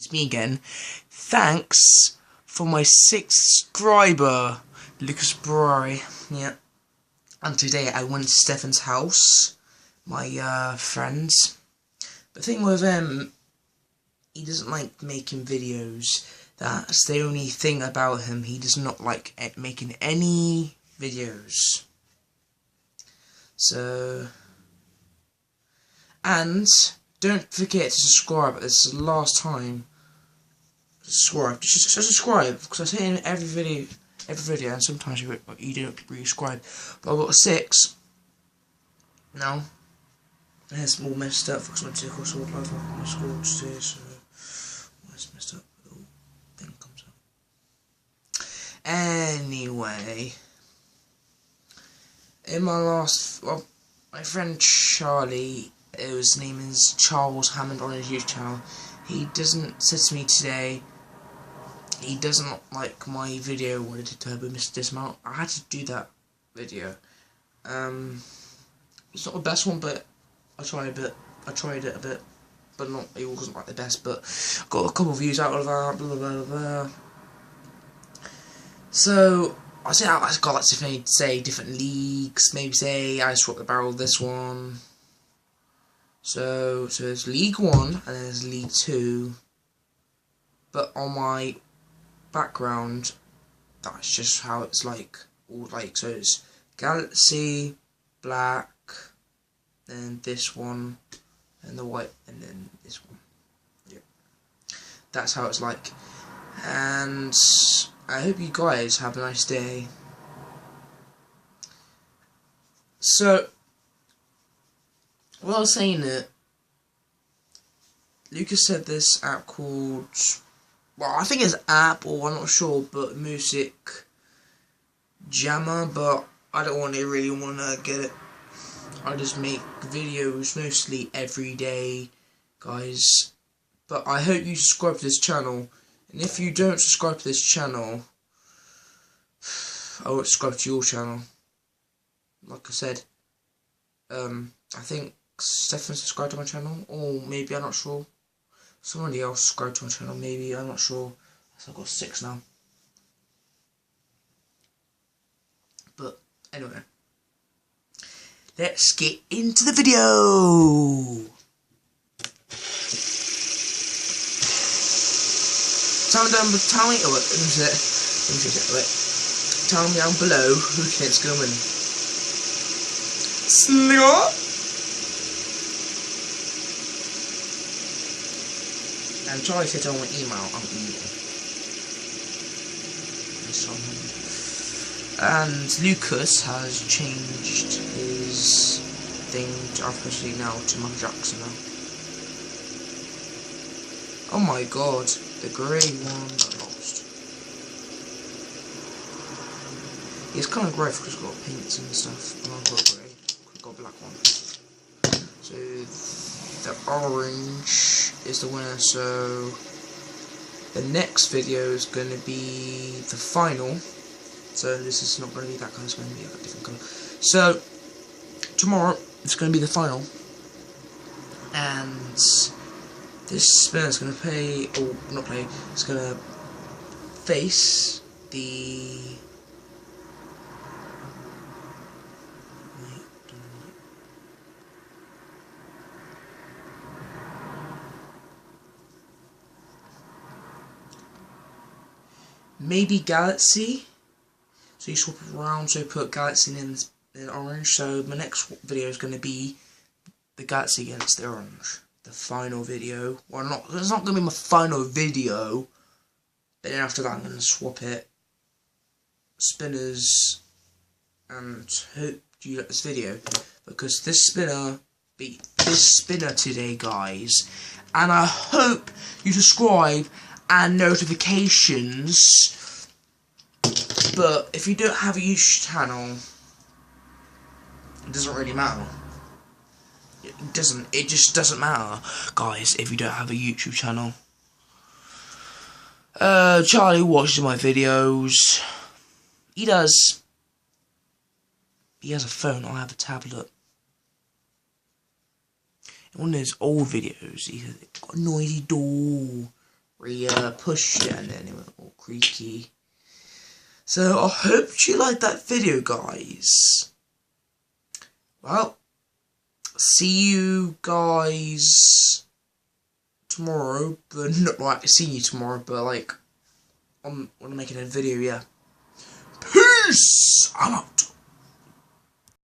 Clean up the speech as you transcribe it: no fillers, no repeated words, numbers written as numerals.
It's me again. Thanks for my 6th subscriber, Lucas Bry. Yeah. And today I went to Stefan's house, my friends. The thing with him, he doesn't like making videos. That's the only thing about him. He does not like making any videos. So, and don't forget to subscribe. This is the last time. Subscribe. Just subscribe, because I say in every video, and sometimes you don't re-subscribe. But I've got 6 now. My hair's all messed up because I went to the course of life after my school today, so it's messed up. The little thing comes out. Anyway, in my last, well, my friend Charlie, his name is Charles Hammond on his YouTube channel. He said to me today, he doesn't like my video when I did Turbo Mr. Dismount. I had to do that video. It's not the best one, but I tried it a bit, but it wasn't like the best. But got a couple of views out of that. Blah blah blah. So I got like to say different leagues. Maybe say I swapped the barrel of this one. So there's League 1 and then there's League 2. But on my background, that's just how it's like. So it's Galaxy, black, then this one, and the white, and then this one. Yeah, that's how it's like. And I hope you guys have a nice day. So, while I was saying it, Lucas said this app called, well, I think it's an app, or I'm not sure, but Music Jammer, but I don't really want to get it. I just make videos mostly every day, guys. But I hope you subscribe to this channel. And if you don't subscribe to this channel, I won't subscribe to your channel. Like I said, I think Stefan subscribed to my channel, or maybe, I'm not sure. Somebody else subscribed to my channel, maybe, I'm not sure. So I've got 6 now. But anyway, let's get into the video. Tell me down below who think's gonna win. Slinger. And Charlie said on my email, I'm evil. And Lucas has changed his thing officially now to Michael Jackson now. Oh my god, the grey one I lost. It's kind of grey because it's got paints and stuff. And I've got grey, I've got a black one. So the orange is the winner, so the next video is going to be the final. So this is not going to be that colour, it's going to be a different colour. So tomorrow it's going to be the final, and this spinner is going to play, or not play, it's going to face the maybe Galaxy. So you swap it around, so put Galaxy in orange. So my next video is going to be the Galaxy against the orange. The final video. Well, it's not going to be my final video. But then after that I'm going to swap it. Spinners. And hope you like this video. Because this spinner beat this spinner today, guys. And I hope you subscribe and notifications. But if you don't have a YouTube channel, it doesn't really matter. It just doesn't matter, guys, if you don't have a YouTube channel. Charlie watches my videos. He does. He has a phone, I have a tablet. In one of his old videos, he got a noisy door. pushed it and then it went all creaky. So I hope you liked that video, guys. Well, see you guys tomorrow, but not like seeing you tomorrow, but like when I'm making a video, yeah. Peace! I'm out.